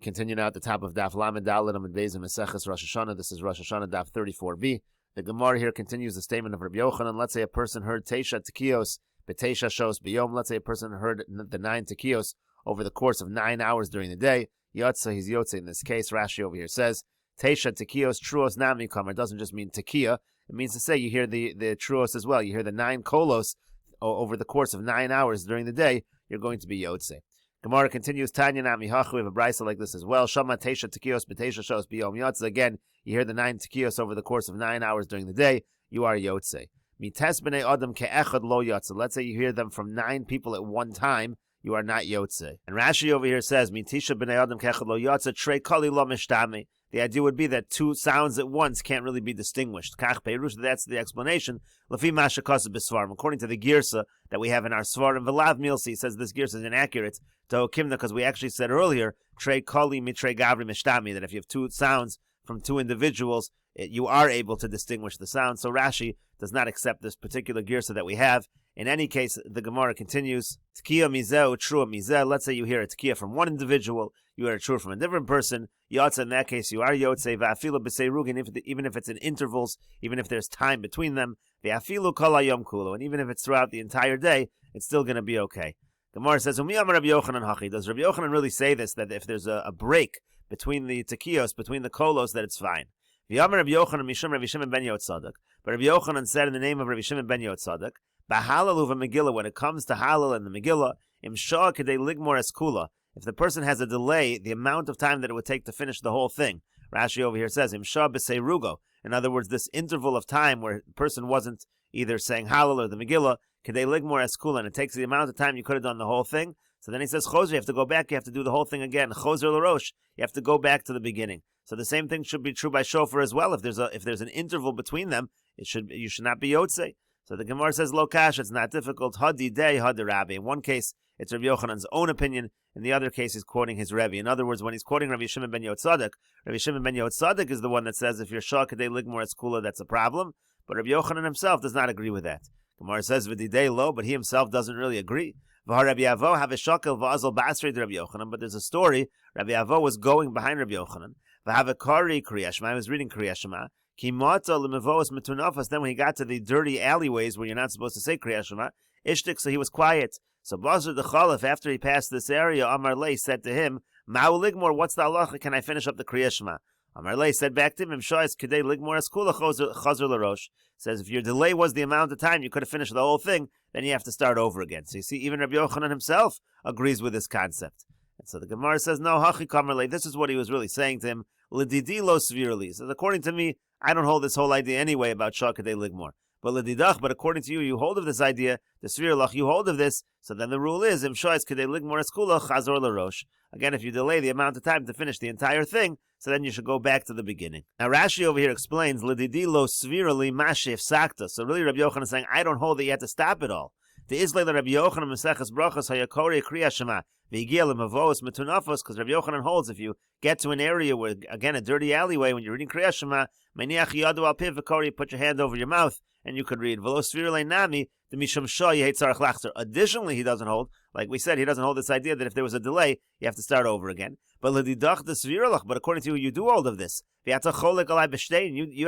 Continue now at the top of Daf Lamed Dalet Amud Beis in Meseches Rosh Hashana. This is Rosh Hashana Daf 34b. The Gemara here continues the statement of Rabbi Yochanan. Let's say a person heard Teisha Tekios, B'Teisha Shos B'Yom. Let's say a person heard the 9 Tekios over the course of 9 hours during the day. Yotza, he's Yotze in this case. Rashi over here says, Teisha Tekios Truos Nami Kamer. It doesn't just mean Tekiya. It means to say you hear the Truos as well. You hear the 9 Kolos over the course of 9 hours during the day. You're going to be Yotze. Gemara continues, Tanya Nami Hachu, we have a brisa like this as well. Shama Teisha Tekios B'Teisha Shos B'Yom Yotze. Again, you hear the 9 Tekios over the course of 9 hours during the day, you are Yotze. Mites B'nei Adam Ke'echad Lo Yotze. Let's say you hear them from 9 people at one time, you are not Yotze. And Rashi over here says, Mitisha B'nei Adam Ke'echad Lo Yotze, Trei Kali Lo Mishtami. The idea would be that 2 sounds at once can't really be distinguished. Kach Peirush, that's the explanation. Lefi Masha Kasa B'Svarim. According to the Girsa that we have in our Svarim, V'lav Milsi says this Girsa is inaccurate to Okimna, because we actually said earlier, Trei Kali Mitrei Gavri Mishtami, that if you have 2 sounds from 2 individuals, you are able to distinguish the sound. So Rashi does not accept this particular Girsa that we have. In any case, the Gemara continues, Tkiya Mizeh, Trua Mizeh. Let's say you hear a Tkiya from one individual, you hear a Trua from a different person. Yotze, in that case, you are Yotze. Va'afilu b'seirugin, even if it's in intervals, even if there's time between them. Va'afilu kol hayom kulo. And even if it's throughout the entire day, it's still going to be okay. Gemara says, Umi amar Rabbi Yochanan hachi. Does Rabbi Yochanan really say this, that if there's a break between the Tekiyos, between the Kolos, that it's fine? V'amar Rabbi Yochanan mishum Rabbi Shimon ben Yotzadok. But Rabbi Yochanan said in the name of Rabbi Shimon ben Yotzadok, B'halalu v'Megillah, when it comes to Halal and the Megillah, im shah kedei ligmor eskula. If the person has a delay, the amount of time that it would take to finish the whole thing. Rashi over here says, im shah b'seirugo. In other words, this interval of time where the person wasn't either saying Halal or the Megillah, kedei ligmor eskula, and it takes the amount of time you could have done the whole thing. So then he says, Choser, you have to go back, you have to do the whole thing again. Choser l'rosh, you have to go back to the beginning. So the same thing should be true by shofar as well. If there's an interval between them, you should not be Yotze. So the Gemara says, Lo kash, it's not difficult. Hadi day, hadi rabbi. In one case, it's Rabbi Yochanan's own opinion. In the other case, he's quoting his Rebbe. In other words, when he's quoting Rabbi Shimon ben Yotzadok, Rabbi Shimon ben Yotzadok is the one that says, if you're shah kadei ligmor eskula, that's a problem. But Rabbi Yochanan himself does not agree with that. Gemara says, V'didei lo, but he himself doesn't really agree. Rabbi Avo have a shakel v'azal basrei to Rabbi Yochanan. But there's a story, Rabbi Avo was going behind Rabbi Yochanan. V'have a kari Kriya Shema, I was reading Kriya Shema. Then when he got to the dirty alleyways where you're not supposed to say Kriya Shema, Ishtik, so he was quiet. So Bazar the Chalif, after he passed this area, Amar Lei said to him, Ma'u Ligmor, what's the halacha? Can I finish up the Kriya Shema? Amar Lei said back to him, Imshais Kedei Ligmor Eskula Chazer Larosh. Says, if your delay was the amount of time you could have finished the whole thing, then you have to start over again. So you see, even Rabbi Yochanan himself agrees with this concept. And so the Gemara says, no, Hachi Kamar Lei, this is what he was really saying to him, L'didi lo svirli. So according to me, I don't hold this whole idea anyway about Shah Kadei Ligmor. But according to you, you hold of this idea, the Svirlach, you hold of this, so then the rule is, Im Shah is Kadei Ligmor Eskula Chazor Larosh. Again, if you delay the amount of time to finish the entire thing, so then you should go back to the beginning. Now Rashi over here explains, L'didi lo svirli mashif sakta. So really Rabbi Yochanan is saying, I don't hold that you have to stop it all. The Islay Rabbi Yochanan Meseches brachos hayakori kriya shema v'igiyel mavos metunafos, because Rabbi Yochanan holds if you get to an area where, again, a dirty alleyway, when you're reading kriya shema, maniach yadu al piv v'kori, put your hand over your mouth and you could read v'lo svirle nami the mishum shah yehet tzarach lachzer. Additionally, he doesn't hold, like we said, he doesn't hold this idea that if there was a delay, you have to start over again. But l'didach the svirlach, but according to you do hold of this. You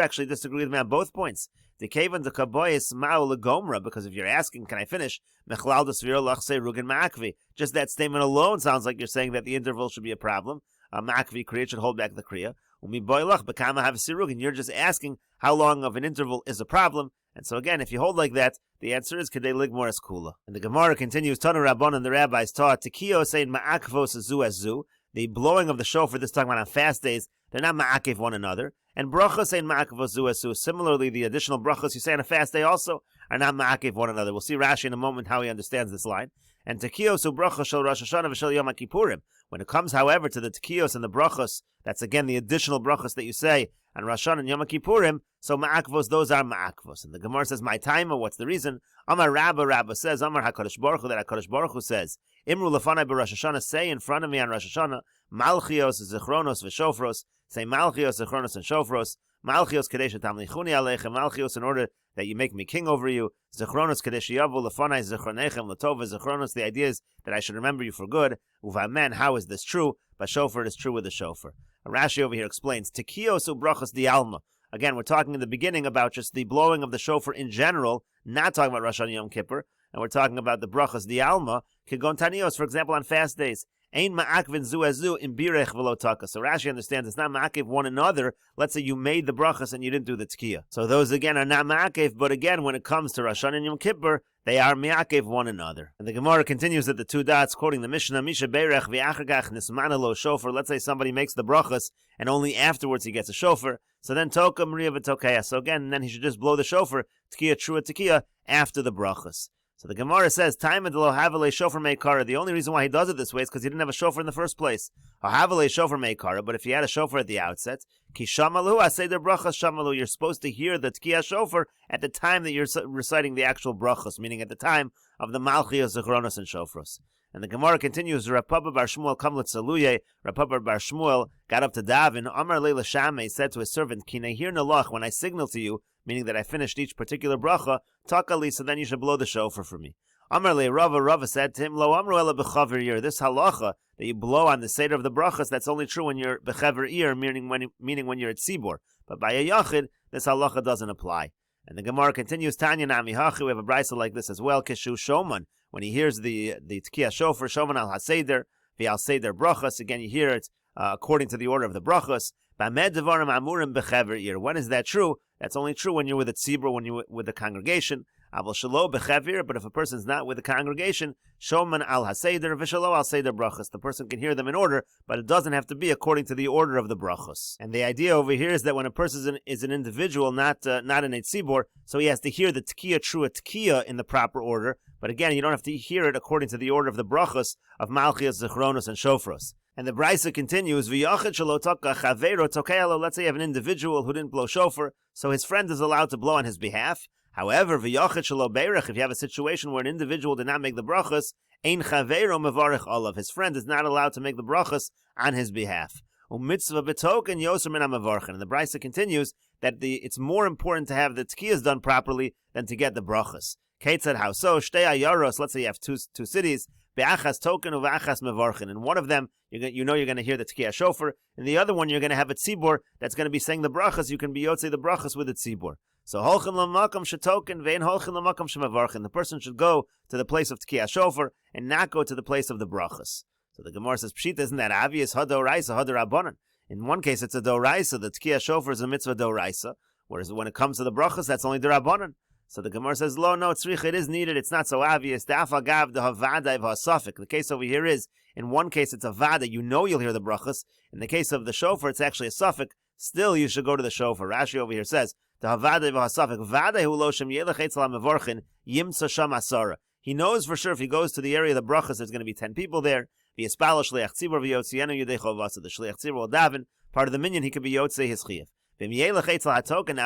actually disagree with me on both points. The kavan the kaboyis ma'u legomra, because if you're asking, can I finish? Mechlal the svirlach say rugin ma'akvi. Just that statement alone sounds like you're saying that the interval should be a problem. Ma'akvi kriya should hold back the kriya. Umi boylach bekama have sirugin. You're just asking how long of an interval is a problem. And so again, if you hold like that, the answer is kedei ligmor eskula. And the Gemara continues, Tana Rabban, and the rabbis taught tekiyo saying ma'akvos zu as zu. The blowing of the shofar, this talking about on fast days, they're not ma'akev one another. And brachos saying ma'akvos zu as zu. Similarly, the additional brachos you say on a fast day also are not ma'akev one another. We'll see Rashi in a moment how he understands this line. And tekiyos u brachos shel Rosh Hashana v'shel Yom HaKippurim. When it comes, however, to the tekiyos and the brachos, that's again the additional brachos that you say on Rosh Hashana and Yom HaKippurim, so ma'akvos, those are ma'akvos. And the Gemara says, my timer, what's the reason? Amar Rabba says, Amar HaKadosh Baruch Hu, that HaKadosh Baruch Hu says, Imru lefanai b'Rosh Hashana, say in front of me on Rosh Hashana, Malchios, Zichronos, v'Shofros, say Malchios, Zichronos, and Shofros, Malchios kadesh tamlichuni aleichem. Malchios, in order that you make me king over you. Zechronos kadesh yavu lefanai zechronechem letova. Zechronos, the idea is that I should remember you for good. Uvamen, how is this true? By shofar, it is true with the shofar. Rashi over here explains, Tekios ubrachos dialma. Again, we're talking in the beginning about just the blowing of the shofar in general, not talking about Rosh Hashanah Yom Kippur, and we're talking about the brachos dialma, kegon tanios, for example, on fast days. Ein ma'akvin zu ezu im birech v'lo taka. So Rashi understands it's not ma'akev one another. Let's say you made the brachas and you didn't do the tkiyah. So those again are not ma'akev, but again, when it comes to Rosh Hashanah Yom Kippur, they are ma'akev one another. And the Gemara continues at the two dots, quoting the Mishnah, Misha beirech v'achagach nismana lo shofar. Let's say somebody makes the brachas and only afterwards he gets a shofar. So then toka maria v'tokeya. So again, then he should just blow the shofar, tkiyah trua tkiyah, after the brachas. So the Gemara says, "Time and lo havale shofar meikara." The only reason why he does it this way is because he didn't have a shofar in the first place. Havale shofar meikara. But if he had a shofar at the outset, ki shamalu aseder brachas shamalu. You're supposed to hear the tkiyah shofar at the time that you're reciting the actual brachas, meaning at the time of the malchios, zechronos, and shofros. And the Gemara continues, Rav Papa bar Shmuel kam l'tzaluye. Rav Papa bar Shmuel got up to daven. Amar leila shamei, said to his servant, Ki nehir nalach, when I signal to you, meaning that I finished each particular bracha, takali, so then you should blow the shofar for me. Amar le Rava said to him, Lo amru ela b'chaver ir. This halacha that you blow on the seder of the brachas, that's only true when you're b'chaver ir, meaning when you're at tzibor. But by a yachid, this halacha doesn't apply. And the Gemara continues, Tanya nami hachi. We have a brisa like this as well. Kishu shoman, when he hears the tkiyah shofar, shoman al haseder, v'al seder brachas. Again, you hear it according to the order of the brachas. B'amed devarim amurim b'chaver ir. When is that true? That's only true when you're with a tzibur, when you're with the congregation. Aval shalo b'chavir, but if a person's not with the congregation, shoman al haseder v'shalo al seder brachos. The person can hear them in order, but it doesn't have to be according to the order of the brachos. And the idea over here is that when a person is an individual, not in a tzibur, so he has to hear the tkiyah trua tkiyah in the proper order. But again, you don't have to hear it according to the order of the brachos of malchias, zechronos, and shofros. And the brisa continues, V'yachid shelo taka chaveiro tokealo. Let's say you have an individual who didn't blow shofar, so his friend is allowed to blow on his behalf. However, v'yachid shelo beirech, if you have a situation where an individual did not make the brachas, ein chaveiro mevarech olav. His friend is not allowed to make the brachas on his behalf. U'mitzvah betoken yoser min ha'mevarchen. And the brisa continues that it's more important to have the tkiyas done properly than to get the brachas. Keitzad how so? Shtei ayaros. Let's say you have two cities. Be'achas token u'achas mevarchen. In one of them, you're going to hear the tkiyah shofar. In the other one, you're going to have a tzibur that's going to be saying the brachas. You can be yotzei the brachas with the tzibur. So holchin l'makam shetoken ve'en holchin l'makam shemevarchen. The person should go to the place of tkiyah shofar and not go to the place of the brachas. So the Gemara says, Pshita, isn't that obvious? Hadoraisa, hadorabanan. In one case, it's a doraisa. The tkiyah shofar is a mitzvah doraisa. Whereas when it comes to the brachas, that's only dorabanan. So the Gemara says, Lo, no, tzrich, it is needed. It's not so obvious. The afagav, the havada, v'hasafik. The case over here is, in one case, it's a vada. You know you'll hear the brachas. In the case of the shofar, it's actually a suffix. Still, you should go to the shofar. Rashi over here says, the havada, v'hasafik. Vada hu lo shem yelech etzel ha-mevorchin, yimtza sham asara. He knows for sure if he goes to the area of the brachas, there's going to be 10 people there. V'yispalo shliach tzibur v'yotzienu yudei chovasa. The shliach tzibur will daven. Part of the minyan, he could be yotzei his chiyuv. Now,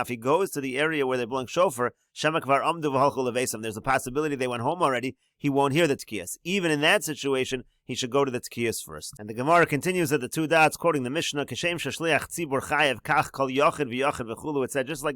if he goes to the area where they're blowing shofar, there's a possibility they went home already, he won't hear the tkiyas. Even in that situation, he should go to the tkiyas first. And the Gemara continues at the two dots, quoting the Mishnah, it said, just like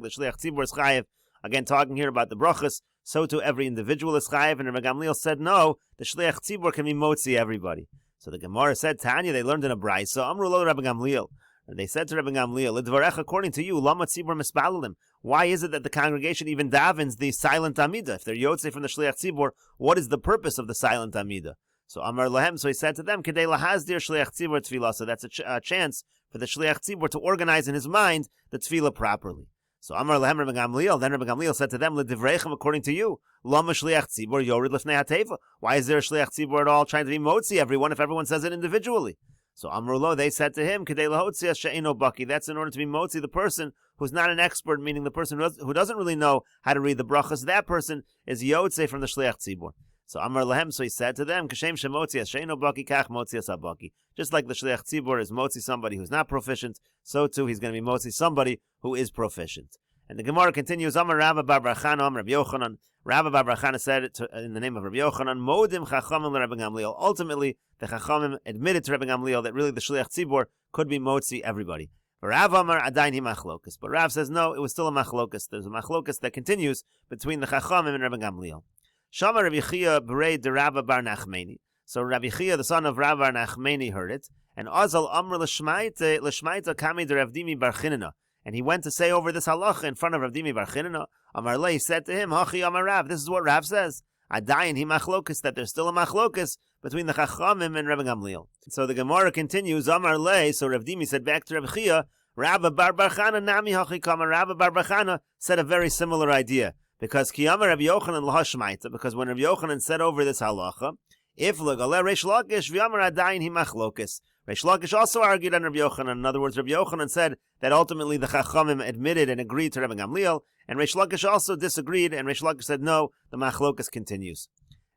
the shliach tzibur is chayev, again talking here about the brachas, so too every individual is chayev, and Rabbi Gamliel said, no, the shliach tzibur can be motzi everybody. So the Gemara said, Tanya, they learned in a brayso, Amru lo Rabbi Gamliel. And they said to Rabbi Gamliel, Lidvarech, according to you, Lama Tzibur Mispalalim. Why is it that the congregation even davens the silent Amida? If they're Yotzei from the Shliach Tzibur, what is the purpose of the silent Amida? So Amar Lahem, so he said to them, Kedei Lahazdir Shliach Tzibur Tfilah. So that's a chance for the Shliach Tzibur to organize in his mind the Tfilah properly. So Amar Lahem Rabbi Gamliel, then Rabbi Gamliel said to them, Lidivrechem, according to you, Lama Shliach Tzibur Yorid Lefnei HaTeva. Why is there a Shliach Tzibur at all trying to be Motzi everyone if everyone says it individually? So Amrulo, they said to him, Kedei lahotzia she'eno baki. That's in order to be motzi the person who's not an expert, meaning the person who doesn't really know how to read the brachas. That person is yotze from the shliach tzibur. So Amar lahem, so he said to them, Kashem shemotzias she'eno baki kach motzias habaki. Just like the shliach tzibur is motzi somebody who's not proficient, so too he's going to be motzi somebody who is proficient. And the Gemara continues, Amar Rabba bar bar Chana, Amar Rabbi Yochanan. Rabba bar bar Chana said it in the name of Rabbi Yochanan, Modim chachamim l'Rabbi Gamliel. Ultimately, the chachamim admitted to Rabbi Gamliel that really the shliach tzibur could be motzi everybody. Rav Amar Adayin hi machlokas. But Rav says no, it was still a machlokas. There's a machlokas that continues between the Chachamim and Rabbi Gamliel. Shama Rabbi Chia berei de Rabba bar Nachmeni. So Rabbi Chia, the son of Rabba bar Nachmeni, heard it. And Azal Amr l'shmaita kami de Rav Dimi bar Chinana. And he went to say over this halacha in front of Rav Dimi bar Chinana. Amar Lei said to him, Hachi Amar Rav, this is what Rav says. Adayin hi machlokas, that there's still a machlokas between the Chachamim and Rabbi Gamliel. So the Gemara continues, Amar Lei, so Rav Dimi said back to Rabbi Chia, Rabba bar Chana nami hachi kama. Rabba bar Chana said a very similar idea. Because Kiyama Rabbi Yochanan l'hashmaita, because when Rabbi Yochanan said over this halacha, if l'galeh Reish Lakish v'yamar adayin hi machlokas. Reish Lakish also argued on Rabbi Yochanan. In other words, Rabbi Yochanan said that ultimately the Chachamim admitted and agreed to Rabbi Gamliel, and Reish Lakish also disagreed, and Reish Lakish said no, the machlokas continues.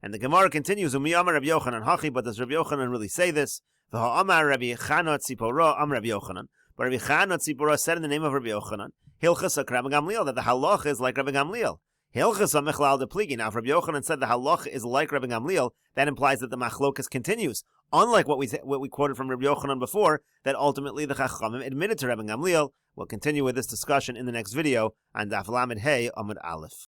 And the Gemara continues, Umiyamar Rabbi Yochanan hachi, but does Rabbi Yochanan really say this? V'ha'amar Rabbi Chana Tzipora am Rabbi Yochanan. But Rabbi Chana Tzipora said in the name of Rabbi Yochanan, Hilchas Rabbi Gamliel, that the halacha is like Rabbi Gamliel. Hilchas mechlal de pligi. Now, if Rabbi Yochanan said the halacha is like Rabbi Gamliel, that implies that the machlokas continues. Unlike what we quoted from Rabbi Yochanan before, that ultimately the Chachamim admitted to Rabbi Gamliel. We'll continue with this discussion in the next video on Daf Lamed Hey Amud Aleph.